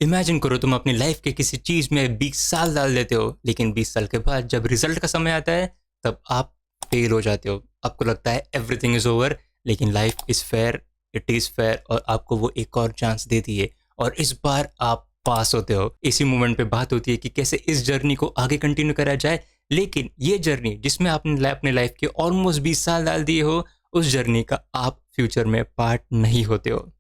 Imagine करो तुम अपनी लाइफ के किसी चीज में 20 साल डाल देते हो, लेकिन 20 साल के बाद जब रिजल्ट का समय आता है तब आप फेल हो जाते हो। आपको लगता है एवरीथिंग इज ओवर, लेकिन life is fair, it is fair, और आपको वो एक और चांस देती है और इस बार आप पास होते हो। इसी मोमेंट पे बात होती है कि कैसे इस जर्नी को आगे कंटिन्यू करा जाए, लेकिन ये जर्नी जिसमें आपने अपने लाइफ के ऑलमोस्ट 20 साल डाल दिए हो, उस जर्नी का आप फ्यूचर में पार्ट नहीं होते हो।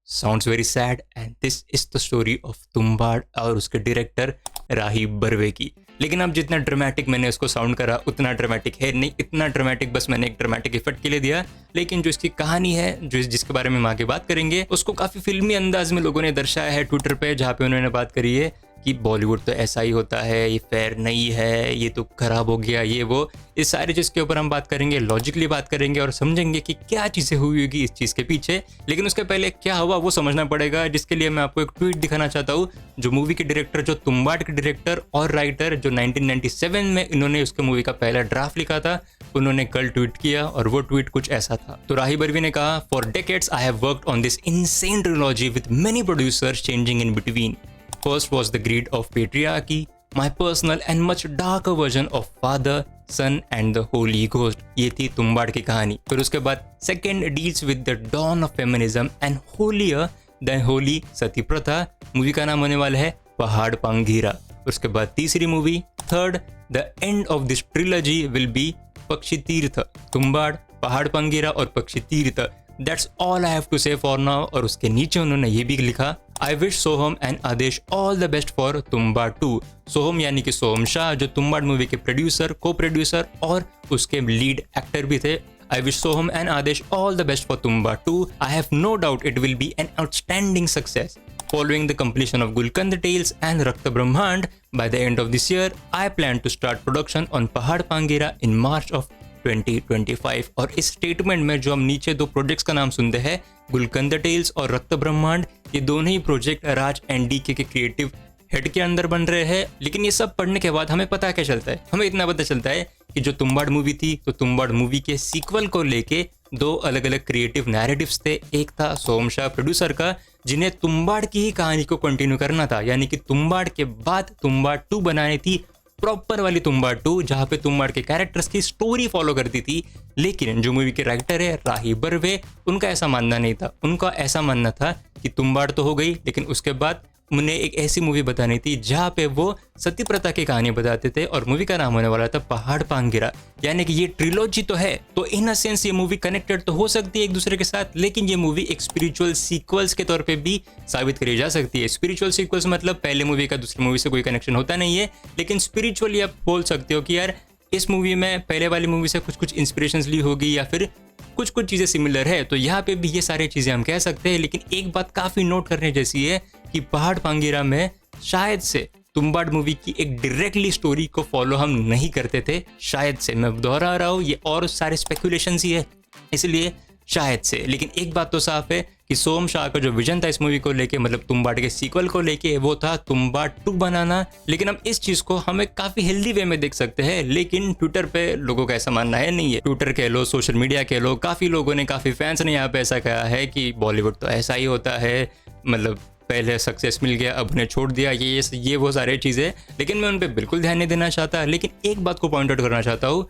Sounds very sad and this is the story of Tumbbad और उसके डायरेक्टर राही बर्वे की। लेकिन अब जितना ड्रामेटिक मैंने उसको साउंड करा उतना ड्रामेटिक है नहीं, इतना ड्रामेटिक बस मैंने एक ड्रामेटिक इफेक्ट के लिए दिया। लेकिन जो इसकी कहानी है, जो जिसके बारे में हम आगे बात करेंगे, उसको काफी फिल्मी अंदाज में लोगों ने दर्शाया है ट्विटर पे, जहाँ पे उन्होंने बात करी है कि बॉलीवुड तो ऐसा ही होता है, ये फेयर नहीं है, ये तो खराब हो गया, ये वो। इस सारी चीज़ के ऊपर हम बात करेंगे, लॉजिकली बात करेंगे और समझेंगे कि क्या चीज़ें हुई होगी इस चीज़ के पीछे। लेकिन उसके पहले क्या हुआ वो समझना पड़ेगा, जिसके लिए मैं आपको एक ट्वीट दिखाना चाहता हूँ। जो मूवी के डायरेक्टर, जो तुम्बाड़ के डायरेक्टर और राइटर, जो 1997 में इन्होंने उसके मूवी का पहला ड्राफ्ट लिखा था, उन्होंने कल ट्वीट किया और वो ट्वीट कुछ ऐसा था। तो राही बर्वे ने कहा, for decades I have worked on this insane trilogy with many producers changing in between. First was the greed of patriarchy, my personal and much darker version of Father, Son and the Holy Ghost. ये थी तुम्बाड़ की कहानी। फिर उसके बाद second deals with the dawn of feminism and holier than holy सती प्रथा। Movie का नाम होने वाला है पहाड़ पांगीरा। उसके बाद तीसरी movie, third, the end of this trilogy will be पक्षी तीर्थ। तुम्बाड़, पहाड़ पांगीरा और पक्षी तीर्थ। That's all I have to say for now। और उसके नीचे उन्होंने ये भी लिखा, I wish Soham and Aadesh all the best for Tumbbad 2। Soham यानी कि सोहम शाह, जो तुम्बाड़ मूवी के प्रोड्यूसर, को प्रोड्यूसर और उसके लीड एक्टर भी थे। I wish Soham and Aadesh all the best for Tumbbad 2। I have no doubt it will be an outstanding success. Following the completion of Gulkand Tales and Rakta Brahmand by the end of this year, I plan to start production on Pahad Pangira in March of 2025। और इस statement में जो हम नीचे दो projects का नाम सुनते हैं, गुलकंद टेल्स और रक्त ब्रह्मांड, ये दोनों ही प्रोजेक्ट राज एनडीके के क्रिएटिव हेड के अंदर बन रहे हैं। लेकिन ये सब पढ़ने के बाद हमें पता क्या चलता है, हमें इतना पता चलता है कि जो तुम्बाड़ मूवी थी, तो तुम्बाड़ मूवी के सीक्वल को लेके दो अलग अलग क्रिएटिव नैरेटिव्स थे। एक था सोहम शाह प्रोड्यूसर का, जिन्हें तुम्बाड़ की ही कहानी को कंटिन्यू करना था, यानी कि तुम्बाड़ के बाद तुम्बाड़ 2 बनानी थी, प्रॉपर वाली तुम्बाड़ 2, जहाँ पे तुम्बाड़ के कैरेक्टर्स की स्टोरी फॉलो करती थी। लेकिन जो मूवी के राइटर है राही बर्वे, उनका ऐसा मानना नहीं था। उनका ऐसा मानना था कि तुम्बाड़ तो हो गई, लेकिन उसके बाद उन्हें एक ऐसी मूवी बतानी थी जहाँ पे वो सती प्रथा की कहानी बताते थे, और मूवी का नाम होने वाला था पहाड़ पांगिरा। यानी कि ये ट्रिलॉजी तो है, तो इन अ सेंस ये मूवी कनेक्टेड तो हो सकती है एक दूसरे के साथ, लेकिन ये मूवी एक स्पिरिचुअल सीक्वल्स के तौर पे भी साबित करी जा सकती है। स्पिरिचुअल सीक्वल्स मतलब पहले मूवी का दूसरी मूवी से कोई कनेक्शन होता नहीं है, लेकिन स्पिरिचुअली आप बोल सकते हो कि यार इस मूवी में पहले वाली मूवी से कुछ कुछ इंस्पिरेशंस ली होगी या फिर कुछ कुछ चीज़ें सिमिलर है, तो यहाँ पे भी ये सारी चीज़ें हम कह सकते हैं। लेकिन एक बात काफ़ी नोट करने जैसी है कि पहाड़ पांगिरा में शायद से तुम्बाड़ मूवी की एक डायरेक्टली स्टोरी को फॉलो हम नहीं करते थे। शायद से, मैं दोहरा रहा हूँ, ये और सारे स्पेकुलेशंस ही है, इसलिए शायद से। लेकिन एक बात तो साफ है कि सोहम शाह का जो विजन था इस मूवी को लेके, मतलब तुम्बाड़ के सीक्वल को लेके, वो था तुम्बाड़ 2 बनाना। लेकिन हम इस चीज को हमें काफी हेल्दी वे में देख सकते हैं, लेकिन ट्विटर पे लोगों का ऐसा मानना है नहीं है। ट्विटर कह लो, सोशल मीडिया कह लो, काफी लोगों ने, काफी फैंस ने यहाँ पे ऐसा कहा है कि बॉलीवुड तो ऐसा ही होता है, मतलब पहले सक्सेस मिल गया अब उन्हें छोड़ दिया, ये वो सारी चीज़ें। लेकिन मैं उन पर बिल्कुल ध्यान नहीं देना चाहता। लेकिन एक बात को पॉइंट आउट करना चाहता हूँ,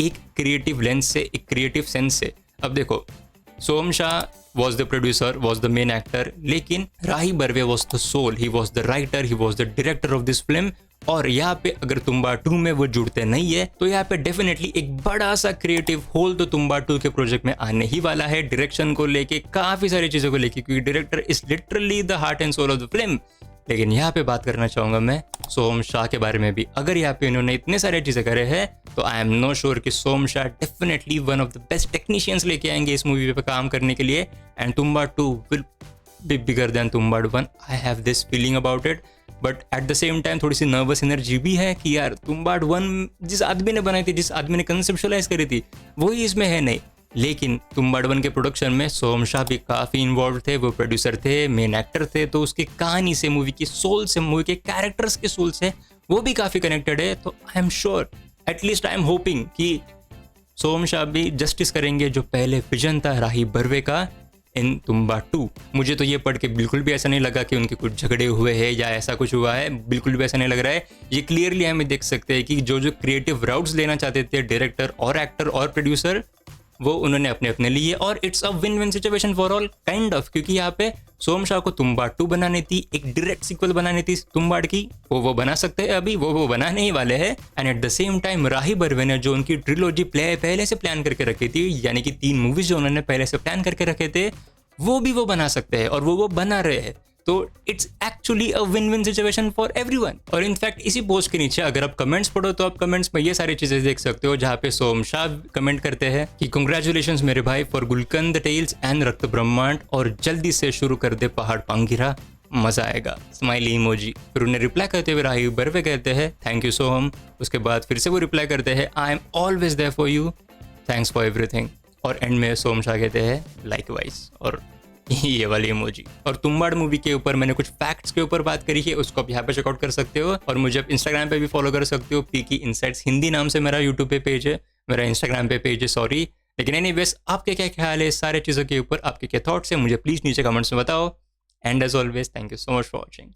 एक क्रिएटिव लेंस से, एक क्रिएटिव सेंस से। अब देखो, सोहम Shah was the producer, was the main actor, लेकिन राही Barve was the soul, he was the writer, he was the director of this film। और यहाँ पे अगर तुम्बाड़ 2 में वो जुड़ते नहीं है, तो यहाँ पे डेफिनेटली एक बड़ा सा क्रिएटिव होल तो तुम्बाड़ 2 के प्रोजेक्ट में आने ही वाला है, डायरेक्शन को लेके, काफी सारी चीजों को लेके, क्योंकि director is literally the heart and soul of the film. लेकिन यहाँ पे बात करना चाहूंगा मैं सोहम शाह के बारे में भी। अगर यहाँ पे इन्होंने इतने सारे चीजें करे हैं, तो आई एम नो श्योर कि Soham Shah definitely one of the best technicians लेके आएंगे इस मूवी पे काम करने के लिए। And Tumbbad 2 will be bigger than Tumbbad 1, I have this feeling about it. But at the same time थोड़ी सी नर्वस एनर्जी भी है कि यार तुम्बाड़ 1 जिस आदमी ने बनाई थी, जिस आदमी ने कंसेप्चुअलाइज करी थी, वही इसमें है नहीं। लेकिन तुम्बाड़ 1 के प्रोडक्शन में सोहम शाह भी काफ़ी इन्वॉल्व थे, वो प्रोड्यूसर थे, मेन एक्टर थे, तो उसकी कहानी से, मूवी की सोल से, मूवी के कैरेक्टर्स के सोल से वो भी काफ़ी कनेक्टेड है। तो I am sure, at least I am hoping कि सोहम शाह भी जस्टिस करेंगे जो पहले विजन था राही बर्वे का, इन तुम्बा 2। मुझे तो ये पढ़ के बिल्कुल भी ऐसा नहीं लगा कि उनके कुछ झगड़े हुए हैं या ऐसा कुछ हुआ है, बिल्कुल भी ऐसा नहीं लग रहा है। ये क्लियरली हमें देख सकते हैं कि जो जो क्रिएटिव राउट्स लेना चाहते थे डायरेक्टर और एक्टर और प्रोड्यूसर, वो उन्होंने अपने अपने लिए, और it's a win win situation for all kind of, क्योंकि यहाँ पे सोम शाह को तुम्बा 2 बनानी थी, एक डायरेक्ट सीक्वल बनानी थी तुम्बाड़ की, वो बना सकते हैं अभी, वो बनाने ही वाले हैं। And at the same time Rahi Barve ने जो उनकी ट्रिलॉजी पहले से प्लान करके रखी थी, यानी कि 3 मूवीज जो उन्होंने पहले से प्लान करके रखे थे, वो भी वो बना सकते हैं, और वो बना रहे हैं। तो it's actually a win win situation for everyone. और इनफैक्ट इसी पोस्ट के नीचे अगर आप कमेंट्स पढ़ो तो आप कमेंट्स में ये सारी चीजें देख सकते हो, जहाँ पे सोम शाह कमेंट करते हैं कि कांग्रेचुलेशंस मेरे भाई फॉर गुलकंद टेल्स एंड रक्त ब्रह्मांड, और जल्दी से शुरू कर दे पहाड़ पांगिरा, मजा आएगा, स्माइली इमोजी। फिर उन्हें रिप्लाई करते हुए राही बर्वे कहते हैं थैंक यू सो मच। उसके बाद फिर से वो रिप्लाई करते हैं I am always there for you, thanks for everything. और एंड में सोम शाह कहते हैं लाइकवाइज, और ये वाली इमोजी। और तुम्बाड़ मूवी के ऊपर मैंने कुछ फैक्ट्स के ऊपर बात करी है, उसको आप यहाँ पे चेकआउट कर सकते हो। और मुझे आप इंस्टाग्राम पे भी फॉलो कर सकते हो, पीकी इनसाइट्स हिंदी नाम से मेरा यूट्यूब पे पेज है, मेरा इंस्टाग्राम पे पेज है, सॉरी। लेकिन एनीवेज, आपके क्या ख्याल है इस सारे चीज़ों के ऊपर, आपके क्या थॉट्स है, मुझे प्लीज़ नीचे कमेंट्स में बताओ। And as always, thank you so much for watching.